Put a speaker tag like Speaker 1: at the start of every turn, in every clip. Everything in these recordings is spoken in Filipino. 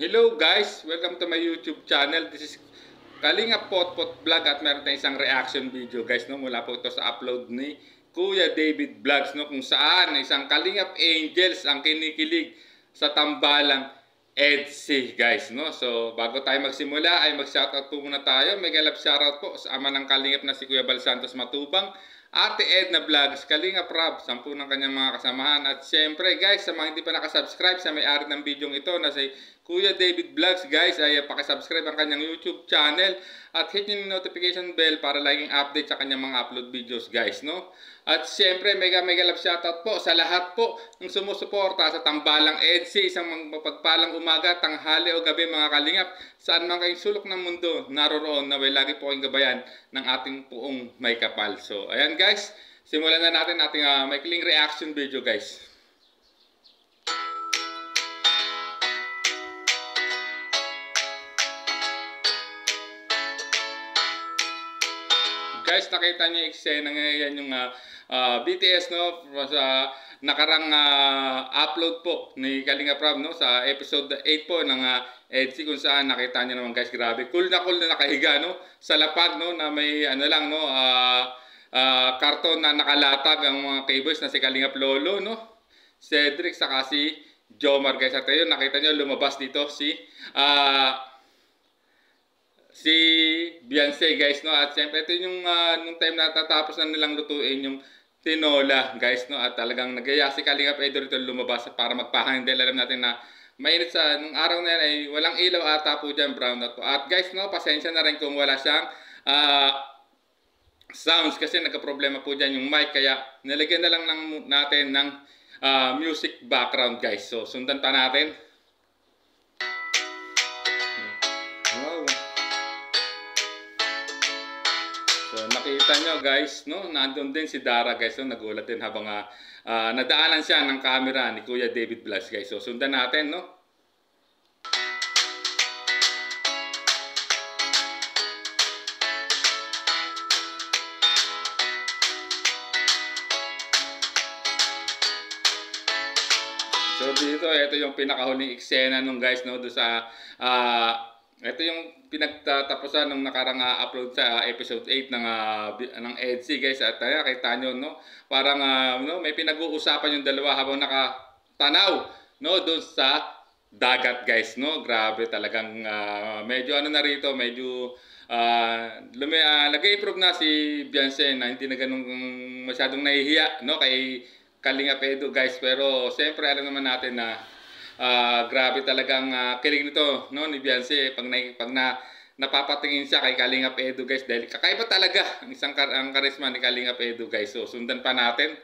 Speaker 1: Hello guys! Welcome to my YouTube channel. This is Kalinga Potpot Vlog at meron tayong isang reaction video guys, no? Mula po ito sa upload ni Kuya David Vlogs, no? Kung saan isang Kalingap Angels ang kinikilig sa tambalang EDC guys, no? So bago tayo magsimula ay mag-shoutout po muna tayo. Mega love shoutout po sa ama ng Kalingap na si Kuya Bal Santos Matubang, Ate Edna Vlogs, Kalingap Rob, 10 ng kanyang mga kasamahan. At syempre guys, sa mga hindi pa nakasubscribe sa may-ari ng video ito na si Kuya David Vlogs guys, ay pakisubscribe ang kanyang YouTube channel at hit nyo yung notification bell para laging update sa kanyang mga upload videos guys, no? At syempre mega love shoutout po sa lahat po ng sumusuporta sa tambalang EDC. Isang mapagpalang umaga, tanghali o gabi mga kalingap, saan man kayong sulok ng mundo naroroon, naway lagi po kayong gabayan ng ating puong may kapal. So ayan guys, simulan na natin ating maikling reaction video guys. Guys, nakita niyo yung eksena ngayon yung BTS, no, sa nakarang upload po ni Kalinga Prab, no, sa episode 8 po ng EDC, kung saan nakita niyo naman guys, grabe cool na nakahiga, no, sa lapag, no, na may ano lang, no, karton na nakalatag ang mga cables na si Kalingap Lolo, no, Cedric saka si Jomar guys. At ayun, nakita niyo lumabas dito si Beyonce guys, no. At siyempre ito yung nung time na tatapos na nilang lutuin yung tinola guys, no. At talagang nagaya si Kalingap Edo rito lumabas para magpahangin dahil alam natin na mainit sa nung araw na yan ay walang ilaw ata po dyan, brown out po. At guys, no, pasensya na rin kung wala siyang sounds kasi nagka-problema po dyan yung mic, kaya nilagyan na lang natin ng music background guys. So sundan pa natin. So nakita nyo guys, no, nandun din si Dara guys, no, nagulat din habang nadaanan siya ng camera ni Kuya David Vlogs guys. So sundan natin, no. So dito, ito yung pinakahuling eksena nung guys, no, do sa ito yung pinagtatapusan ng nakarang upload sa episode 8 ng EDC guys. At kita nyo, no, parang no, may pinag-uusapan yung dalawa habang nakatanaw, no, doon sa dagat guys, no. Grabe talagang medyo ano na rito, medyo nag-improve na si Beyonce na hindi na ganun masyadong nahihiya, no, kay Kalingap Edo guys. Pero siyempre alam naman natin na grabe talagang kilig nito, no, ni Beyonce pag napapatingin siya kay Kalingap Edo guys, dahil kakaiba talaga ang karisma ni Kalingap Edo guys. So sundan pa natin.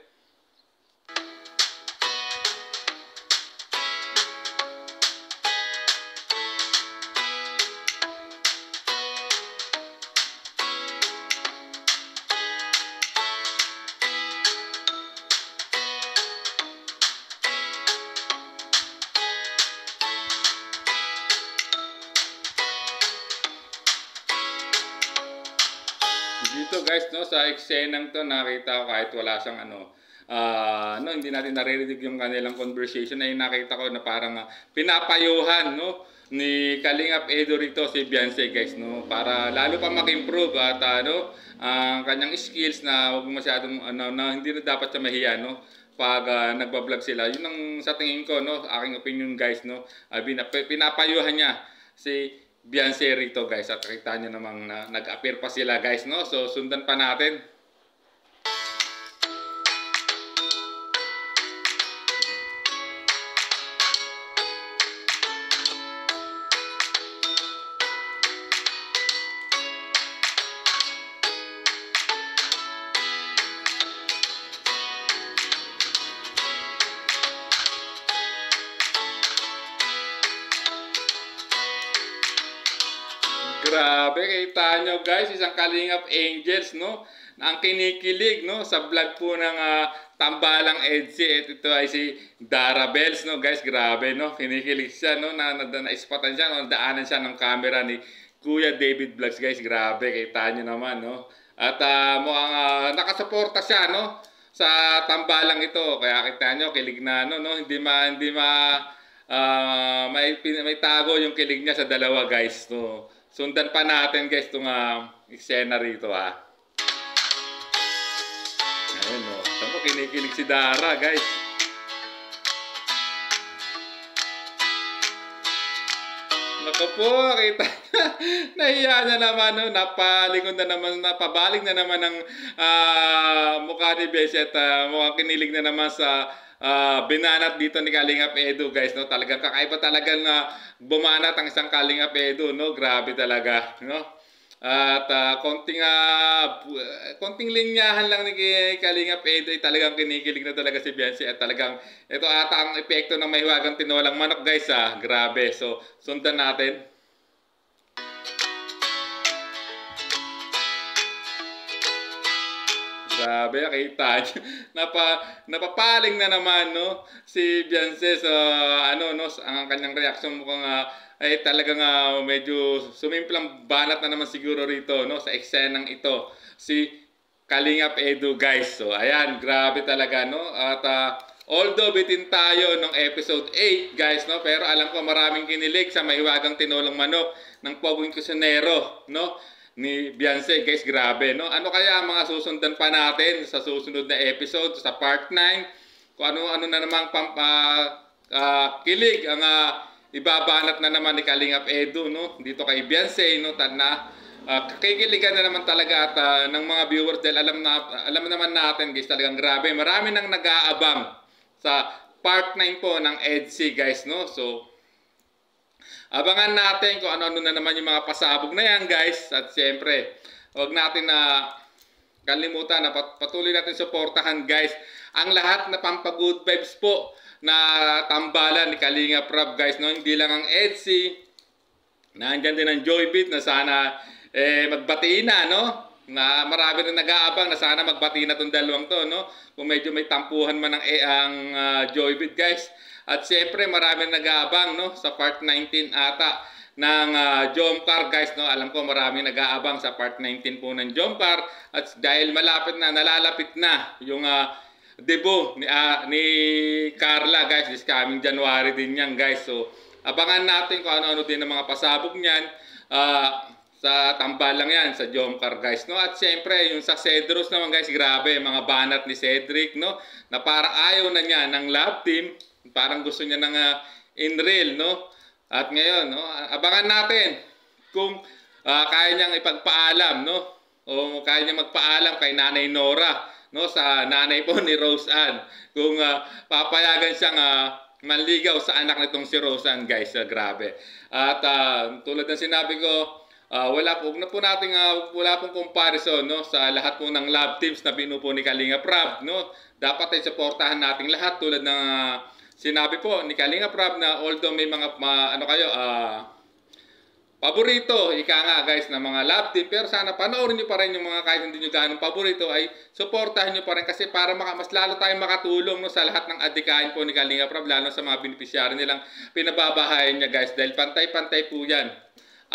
Speaker 1: Dito guys, no, sa eksenang to nakita ko kahit wala siyang no, hindi natin naririnig yung kanilang conversation, ay nakita ko na parang pinapayuhan, no, ni Kalingap Edo rito si Beyonce guys, no, para lalo pa mag-improve at ang kanyang skills na huwag masyadong na hindi na dapat siya mahiya, no, pag nagba-vlog sila. Yun ang sa tingin ko, no, aking opinion guys, no, pinapayuhan niya si Beyonce rito guys. At kita nyo namang nag-appear pa sila guys, no. So sundan pa natin. Grabe, kita nyo guys, isang Kalingap Angels, no, na ang kinikilig, no, sa vlog po ng tambalang EDC. Ito ay si Dara Bells, no guys. Grabe, no, kinikilig siya, no, na-ispatan siya, no, daanan siya ng camera ni Kuya David Vlogs guys. Grabe, kita nyo naman, no. At mukhang nakasuporta siya, no, sa tambalang ito. Kaya kita nyo, kilig na, no, hindi ma may tago yung kilig niya sa dalawa guys. No? Sundan pa natin guys itong eksena rito ha. Ayun o. Saan mo kinikilig si Dara guys. Naku po, kita nahiya na naman, no? Napalingon na naman, napabaling na naman ng mukha ni Beshi at mukhang kinilig na naman sa binanat dito ni Kalingap Edu guys, no? Talagang kakaiba talaga na bumanat ang isang Kalingap Edu, no? Grabe talaga, no? At konting linyahan lang ni Kalingap Edu ay talagang kinikilig na talaga si Beshi at talagang ito ata ang epekto ng mahiwagang tinolang manok guys grabe. So sundan natin. Grabe, kita napapaling na naman no si Beyonce sa ang kanyang reaksyon mukhang ay talagang medyo sumimplang banat na naman siguro rito no sa eksenang ito si Kalingap Edu guys. So ayan, grabe talaga no at although bitin tayo ng episode 8 guys no, pero alam ko maraming kinilig sa mahiwagang tinolang manok ng Poging Kusinero no ni Beyonce guys, grabe no. Ano kaya ang mga susundan pa natin sa susunod na episode sa part 9? Kung ano-ano na namang kilig ang ibabanat na naman ni Kalingap Edu no dito kay Beyonce no, na kikiligan na naman talaga at ng mga viewers dahil alam naman natin guys, talagang grabe. Marami nang nag-aabang sa part 9 po ng EDSI guys no. So abangan natin kung ano-ano na naman yung mga pasabog na yan guys. At siyempre, huwag natin na kalimutan na patuloy natin suportahan guys ang lahat na pampagood vibes po na tambalan ni Kalingap Rab guys no. Hindi lang ang EDSI, nandiyan din ang Joybit na sana magbatiin na no, na marami rin nag-aabang na sana magbati na itong dalawang to no, kung medyo may tampuhan man ang Joybit guys. At siyempre marami nag-aabang no sa part 19 ata ng Jomcar guys no. Alam ko marami nag-aabang sa part 19 po ng Jomcar at dahil nalalapit na yung debut ni Carla guys, this coming January din yan guys. So abangan natin kung ano-ano din ang mga pasabog niyan sa tambalang yan sa Jomcar guys no. At siyempre yung sa Cedros naman guys, grabe mga banat ni Cedric no, na parang ayaw na niya ng love team, parang gusto niya ng in real no. At ngayon no, abangan natin kung kaya niyang ipagpaalam no, o kaya niyang magpaalam kay Nanay Nora no, sa nanay po ni Rose Ann, kung papayagan siyang manligaw sa anak nitong si Rose Ann guys. Grabe. At tulad ng sinabi ko, wala pong comparison no sa lahat po ng love teams na binuo ni Kalingap Rab no. Dapat ay suportahan nating lahat tulad ng sinabi po ni Kalingap Rab na although may mga paborito, ika nga guys, na mga love team, pero sana panoorin nyo pa rin yung mga kahit hindi nyo ganong paborito ay suportahan nyo pa rin kasi para mas lalo tayong makatulong no, sa lahat ng adikain po ni Kalingap Rab, lalo sa mga beneficiary nilang pinababahayan niya guys, dahil pantay-pantay po yan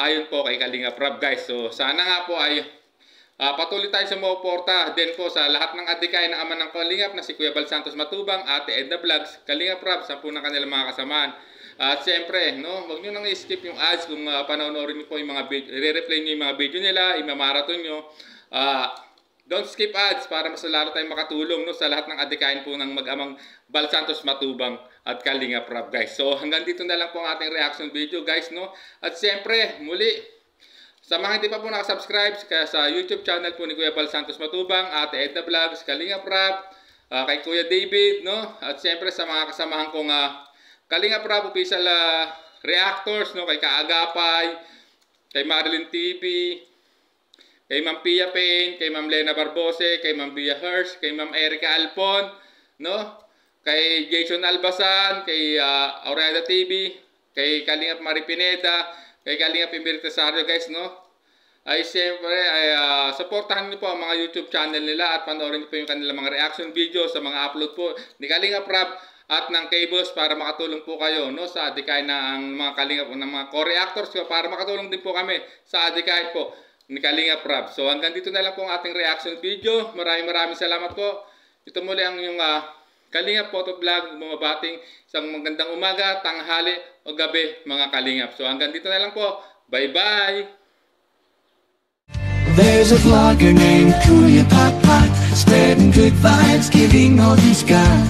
Speaker 1: ayon po kay Kalingap Rab guys. So sana nga po ay patuloy tayo sumuporta din po sa lahat ng adikain ng ama ng Kalingap na si Kuya Bal Santos Matubang, Ate Edna Vlogs, Kalingap Rab, sa po ng kanilang mga kasamaan. At siyempre, no, huwag nyo nang i-skip yung ads kung panoorin nyo po yung mga video, i-replay nyo yung mga video nila, imamarathon nyo. Don't skip ads para mas lalo tayong makatulong no, sa lahat ng adikain po ng mag-amang Bal Santos Matubang at Kalingap Rab guys. So hanggang dito na lang po ang ating reaction video guys no. At siyempre, muli, sa mga hindi pa po nakasubscribe sa YouTube channel po ni Kuya Bal Santos Matubang, Ate Edna Vlogs, Kalingap Rab, kay Kuya David no. At siyempre sa mga kasamahan kong Kalingap Rab official reactors no, kay Kaagapay, kay Marilyn TV, kay Ma'am Pia Payne, kay Ma'am Lena Barbose, kay Ma'am Bia Hirsch, kay Ma'am Erica Alpon, no, kay Jason Albasan, kay Aureda TV, kay Kalingap Mari Pineda, kay Kalingap Imbirtesario guys no. Ay siyempre ay supportahan niyo po ang mga YouTube channel nila at panoorin niyo po yung kanilang mga reaction video sa mga upload po ni Kalingap Rab at ng K-Boss para makatulong po kayo no sa adikain ng mga Kalingap ng mga co-reactors para makatulong din po kami sa adikain po ni Kalingap Rab. So hanggang dito na lang po ang ating reaction video. Maraming salamat po. Ito muli ang yung Kalingap Photo Vlog, bumabating isang magandang umaga, tanghali o gabi mga kalingap. So hanggang dito na lang po. Bye-bye!
Speaker 2: There's a vlogger named Kuya Papa, spreading good vibes, giving all he's got.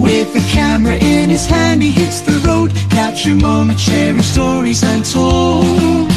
Speaker 2: With a camera in his hand, he hits the road, capture moments, sharing stories untold.